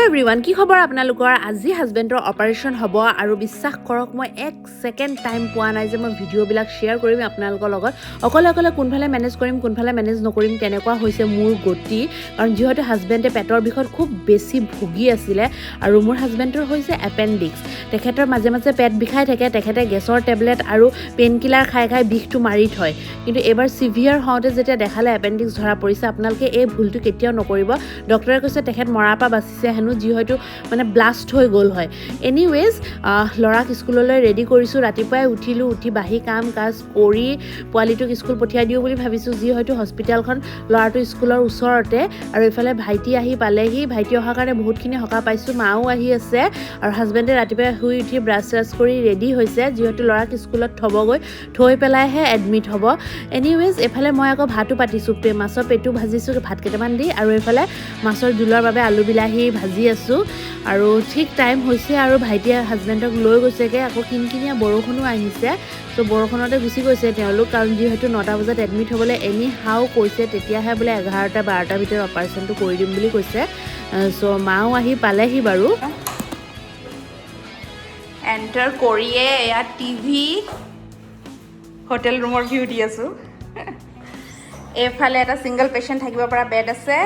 everyone কি খবৰ আপোনালোকৰ আজি হাজবেণ্ডৰ অপাৰেশ্যন হ'ব আৰু বিশ্বাস কৰক মই এক সেকেন্ড টাইম পোৱা নাই যে মই ভিডিঅ'বিলাক শ্বেয়াৰ কৰিম আপোনালোকৰ লগত অকলে কোনফালে মেনেজ কৰিম কোনফালে মেনেজ নকৰিম তেনেকুৱা হৈছে মোৰ গতি কাৰণ যিহেতু হাজবেণ্ডে পেটৰ বিষত খুব বেছি ভুগি আছিলে আৰু মোৰ হাজবেণ্ডৰ হৈছে এপেণ্ডিক্স তেখেতৰ মাজে মাজে পেট বিষাই থাকে তেখেতে গেছৰ টেবলেট আৰু পেইন কিলাৰ খাই বিষটো মাৰি থয় কিন্তু এবাৰ সিভিয়াৰ হওঁতে যেতিয়া দেখালে এপেণ্ডিক্স ধৰা পৰিছে আপোনালোকে এই ভুলটো কেতিয়াও নকৰিব ডক্টৰে কৈছে তেখেত মৰাৰ পৰা বাচিছে হেনো যি হয়তো মানে ব্লাষ্ট হৈ গ'ল হয় এনিৱেজ লৰাক স্কুললৈ ৰেডি কৰিছোঁ ৰাতিপুৱাই উঠিলোঁ উঠি বাহি কাম কাজ কৰি পোৱালিটোক স্কুল পঠিয়াই দিওঁ বুলি ভাবিছোঁ যি হয়তো হস্পিটেলখন ল'ৰাটো স্কুলৰ ওচৰতে আৰু ইফালে ভাইটি আহি পালেহি ভাইটি অহাৰ কাৰণে বহুতখিনি সকাহ পাইছোঁ মাও আহি আছে আৰু হাজবেণ্ডে ৰাতিপুৱাই শুই উঠি ব্ৰাছ কৰি ৰেডি হৈছে যিহেতু ল'ৰাক স্কুলত থ'বগৈ থৈ পেলাইহে এডমিট হ'ব এনিৱেজ এফালে মই আকৌ ভাতো পাতিছোঁ মাছৰ পেটু ভাজিছোঁ ভাত কেইটামান দি আৰু এইফালে মাছৰ জোলৰ বাবে আলু বিলাহী ভাজি আছোঁ আৰু ঠিক টাইম হৈছে আৰু ভাইটিয়ে হাজবেণ্ডক লৈ গৈছেগৈ আকৌ কিনকিনীয়া বৰষুণো আহিছে চ' বৰষুণতে গুচি গৈছে তেওঁলোক কাৰণ যিহেতু 9টা বজাত এডমিট হ'বলৈ এনি হাও কৈছে তেতিয়াহে বোলে 11টা 12টাৰ ভিতৰত অপাৰেশ্যনটো কৰি দিম বুলি কৈছে চ' মাও আহি পালেহি বাৰু এণ্টাৰ কৰিয়ে এয়া টিভি হোটেল ৰুমৰ ভিউ দি আছোঁ এইফালে এটা ছিংগল পেচেণ্ট থাকিব পৰা বেড আছে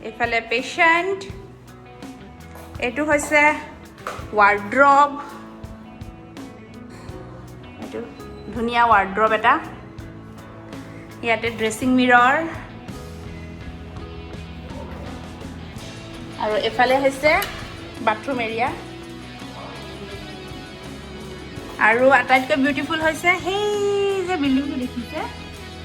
এইফালে পেচেণ্ট এইটো হৈছে ৱাৰ্ড্ৰব এইটো ধুনীয়া ৱাৰ্ড্ৰব এটা ইয়াতে ড্ৰেছিং মিৰৰ আৰু এইফালে হৈছে বাথৰুম এৰিয়া আৰু আটাইতকৈ বিউটিফুল হৈছে সেই যে বিল্ডিংটো দেখিছে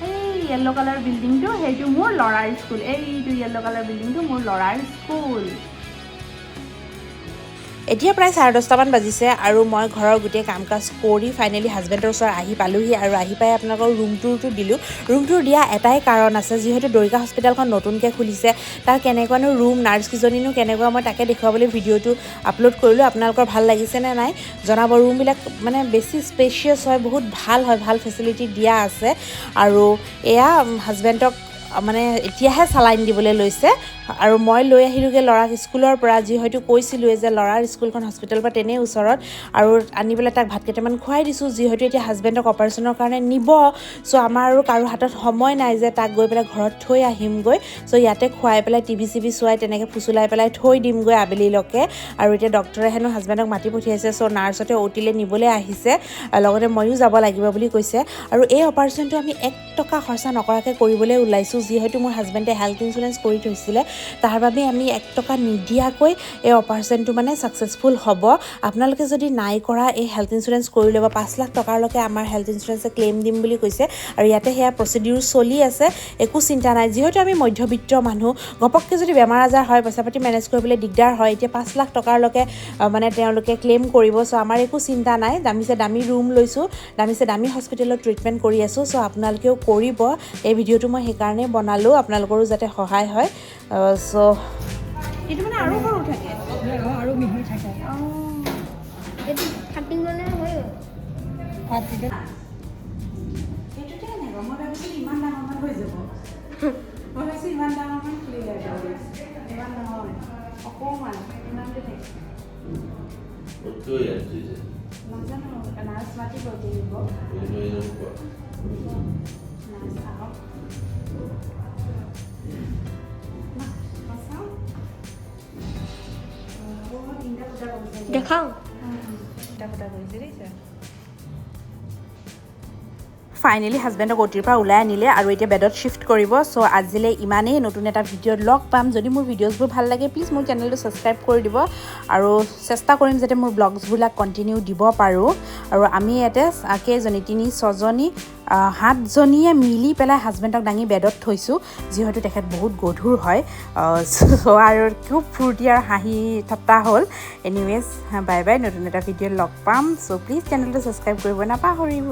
এই য়েল্লো কালাৰ বিল্ডিংটো সেইটো মোৰ ল'ৰাৰ স্কুল এইটো য়েল্লো কালাৰ বিল্ডিংটো মোৰ ল'ৰাৰ স্কুল এতিয়া প্ৰায় 10:30মান বাজিছে আৰু মই ঘৰৰ গোটেই কাম কাজ কৰি ফাইনেলি হাজবেণ্ডৰ ওচৰত আহি পালোহি আৰু আহি পাই আপোনালোকৰ ৰুম টুৰটো দিলোঁ ৰুম টুৰ দিয়া এটাই কাৰণ আছে যিহেতু দৰিকা হস্পিটেলখন নতুনকৈ খুলিছে তাৰ কেনেকুৱানো ৰুম নাৰ্ছকেইজনীনো কেনেকুৱা মই তাকে দেখুৱাবলৈ ভিডিঅ'টো আপলোড কৰিলোঁ আপোনালোকৰ ভাল লাগিছে নে নাই জনাব ৰুমবিলাক মানে বেছি স্পেচিয়াছ হয় বহুত ভাল হয় ভাল ফেচিলিটি দিয়া আছে আৰু এয়া হাজবেণ্ডক মানে এতিয়াহে চালাইন দিবলৈ লৈছে আৰু মই লৈ আহিলোঁগৈ ল'ৰাক স্কুলৰ পৰা যি হয়তো কৈছিলোঁৱে যে ল'ৰাৰ স্কুলখন হস্পিটেলৰ পৰা তেনেই ওচৰত আৰু আনি পেলাই তাক ভাত কেইটামান খুৱাই দিছোঁ যি হয়তো এতিয়া হাজবেণ্ডক অপাৰেশ্যনৰ কাৰণে নিব চ' আমাৰ আৰু কাৰো হাতত সময় নাই যে তাক গৈ পেলাই ঘৰত থৈ আহিমগৈ চ' ইয়াতে খুৱাই পেলাই টিভি চোৱাই তেনেকৈ ফুচুলাই পেলাই থৈ দিমগৈ আবেলিলৈকে আৰু এতিয়া ডক্টৰে হেনো হাজবেণ্ডক মাতি পঠিয়াইছে চ' নাৰ্ছতে অ'টিলৈ নিবলৈ আহিছে লগতে ময়ো যাব লাগিব বুলি কৈছে আৰু এই অপাৰেশ্যনটো আমি 1 টকা খৰচা নকৰাকৈ কৰিবলৈ ওলাইছোঁ যিহেতু মোৰ হাজবেণ্ডে হেল্থ ইঞ্চুৰেঞ্চ কৰি থৈছিলে তাৰ বাবে আমি 1 টকা নিদিয়াকৈ এই অপাৰেশ্যনটো মানে ছাকচেছফুল হ'ব আপোনালোকে যদি নাই কৰা এই হেল্থ ইঞ্চুৰেঞ্চ কৰি ল'ব 5 লাখ টকালৈকে আমাৰ হেল্থ ইঞ্চুৰেঞ্চে ক্লেইম দিম বুলি কৈছে আৰু ইয়াতে সেয়া প্ৰচিডিউৰ চলি আছে একো চিন্তা নাই যিহেতু আমি মধ্যবিত্ত মানুহ ঘপককৈ যদি বেমাৰ আজাৰ হয় পইচা পাতি মেনেজ কৰিবলৈ দিগদাৰ হয় এতিয়া 5 লাখ টকালৈকে মানে তেওঁলোকে ক্লেইম কৰিব চ' আমাৰ একো চিন্তা নাই দামী ৰুম লৈছোঁ দামী হস্পিটেলত ট্ৰিটমেণ্ট কৰি আছোঁ চ' আপোনালোকেও কৰিব এই ভিডিঅ'টো মই সেইকাৰণে বনালোঁ আপোনালোকৰো যাতে সহায় হয় চ' এইটো মানে আৰু সৰু থাকে আৰু মিহি থাকে এইটো কাটিং গ'লে হৈ এইটোতে এনেকুৱা মই ভাবিছোঁ ইমান ডাঙৰমান হৈ যাব মই ভাবিছোঁ ইমান ডাঙৰমান খুলি যায় ইমান নহয় অকণমান ইমানটো থাকে নাজানো নাৰ্ছ মাতি গৈ দিব নাৰ্ছ আহক দেখাও ফাইনেলি হাজবেণ্ডক অ'টিৰ পৰা ওলাই আনিলে আৰু এতিয়া বেডত শ্বিফ্ট কৰিব চ' আজিলৈ ইমানেই নতুন এটা ভিডিঅ'ত লগ পাম যদি মোৰ ভিডিঅ'ছবোৰ ভাল লাগে প্লিজ মোৰ চেনেলটো ছাবস্ক্ৰাইব কৰি দিব আৰু চেষ্টা কৰিম যাতে মোৰ ব্লগছবিলাক কণ্টিনিউ দিব পাৰোঁ আৰু আমি ইয়াতে কেইজনী 3-6জনী 7জনীয়ে মিলি পেলাই হাজবেণ্ডক দাঙি বেডত থৈছোঁ যিহেতু তেখেত বহুত গধুৰ হয় চ' আৰু খুব ফূৰ্তি আৰু হাঁহি ঠাট্টা হ'ল এনিৱেজ বাই বাই নতুন এটা ভিডিঅ'ত লগ পাম চ' প্লিজ চেনেলটো ছাবস্ক্ৰাইব কৰিব নাপাহৰিব